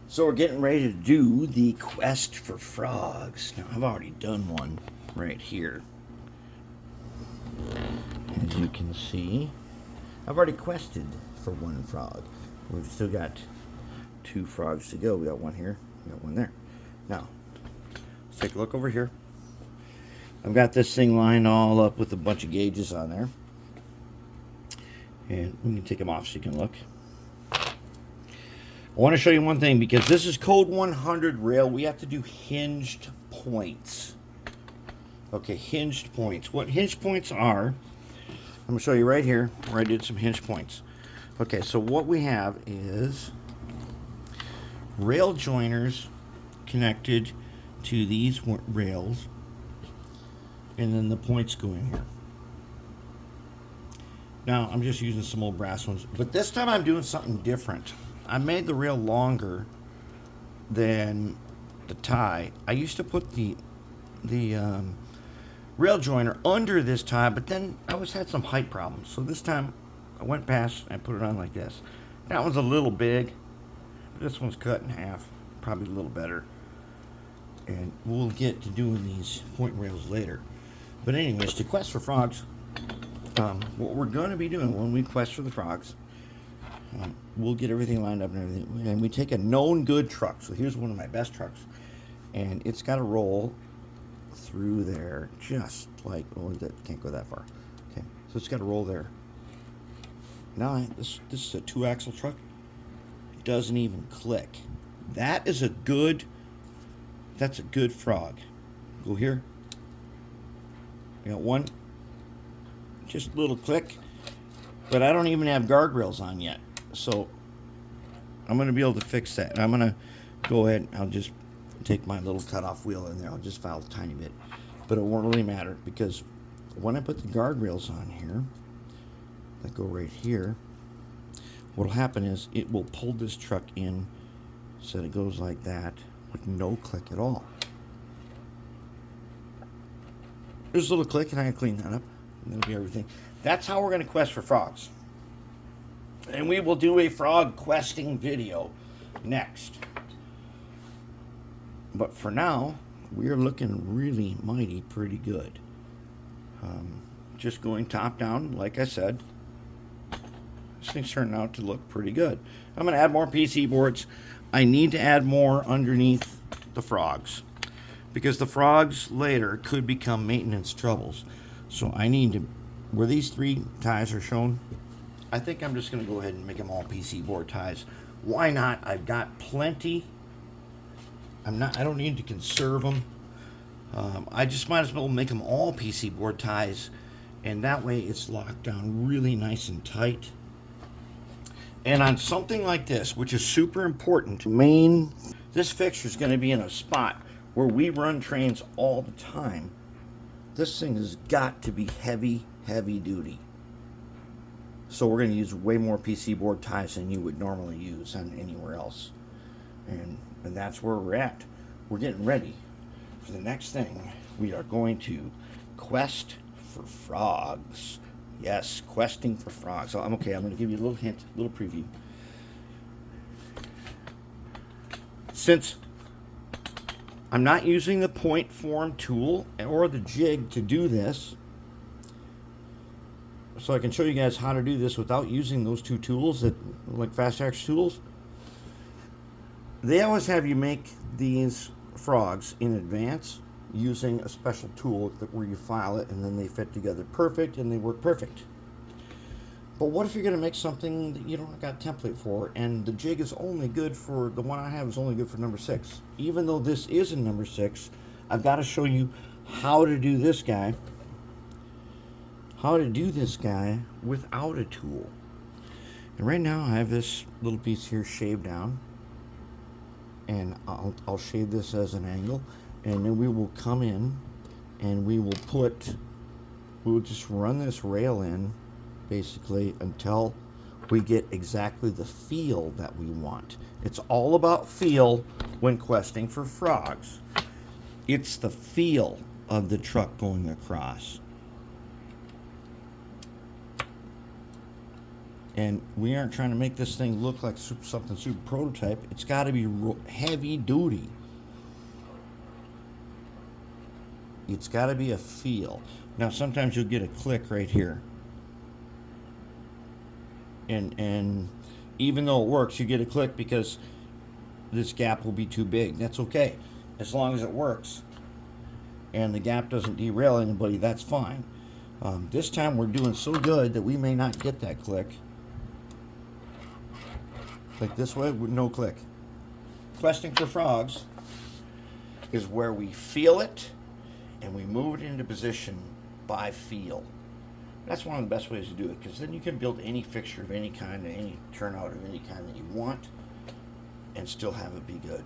So we're getting ready to do the quest for frogs. Now I've already done one right here. As you can see, I've already quested for one frog. We've still got 2 frogs to go. We got one here, we got one there. Now, let's take a look over here. I've got this thing lined all up with a bunch of gauges on there. And we can take them off so you can look. I want to show you one thing, because this is code 100 rail. We have to do hinged points. Okay, hinged points. What hinged points are, I'm going to show you right here where I did some hinged points. Okay, so what we have is rail joiners connected to these rails, and then the points go in here. Now, I'm just using some old brass ones, but this time I'm doing something different. I made the rail longer than the tie. I used to put the rail joiner under this tie, but then I always had some height problems. So this time I went past and put it on like this. That one's a little big. This one's cut in half, probably a little better. And we'll get to doing these point rails later. But anyways, to quest for frogs, what we're going to be doing when we quest for the frogs, we'll get everything lined up and everything. And we take a known good truck. So here's one of my best trucks. And it's got to roll through there just like, oh, that can't go that far. Okay, so it's got to roll there. Now, this is a 2-axle truck. It doesn't even click. That's a good frog. Go here. I got one. Just a little click. But I don't even have guardrails on yet. So I'm going to be able to fix that. I'm going to go ahead and I'll just take my little cutoff wheel in there. I'll just file a tiny bit. But it won't really matter, because when I put the guardrails on here, that go right here, what'll happen is it will pull this truck in so that it goes like that with no click at all. There's a little click, and I can clean that up. And that'll be everything. That's how we're going to quest for frogs. And we will do a frog questing video next. But for now, we're looking really mighty pretty good. Just going top down, like I said. This thing's turning out to look pretty good. I'm going to add more PC boards. I need to add more underneath the frogs, because the frogs later could become maintenance troubles. So I need to, where these 3 ties are shown, I think I'm just going to go ahead and make them all PC board ties. Why not? I've got plenty. I don't need to conserve them. I just might as well make them all PC board ties, and that way it's locked down really nice and tight. And on something like this, which is super important, this fixture is going to be in a spot where we run trains all the time. This thing has got to be heavy, heavy duty. So we're going to use way more PC board ties than you would normally use on anywhere else. And that's where we're at. We're getting ready for the next thing. We are going to quest for frogs. Yes, questing for frogs. So I'm going to give you a little hint, a little preview. Since I'm not using the point form tool or the jig to do this, so I can show you guys how to do this without using those 2 tools, like Fast Action tools. They always have you make these frogs in advance using a special tool where you file it and then they fit together perfect and they work perfect. But what if you're going to make something that you don't got a template for, and the jig is only good for, the one I have is only good for number 6. Even though this is in number 6, I've got to show you how to do this guy. How to do this guy without a tool. And right now I have this little piece here shaved down. And I'll shave this as an angle, and then we will come in and we will just run this rail in basically until we get exactly the feel that we want. It's all about feel when questing for frogs. It's the feel of the truck going across. And we aren't trying to make this thing look like something super prototype. It's got to be heavy duty. It's got to be a feel. Now, sometimes you'll get a click right here. And even though it works, you get a click because this gap will be too big. That's okay. As long as it works and the gap doesn't derail anybody, that's fine. This time we're doing so good that we may not get that click. Like this way with no click. Questing for frogs is where we feel it and we move it into position by feel. That's one of the best ways to do it, because then you can build any fixture of any kind, any turnout of any kind that you want, and still have it be good.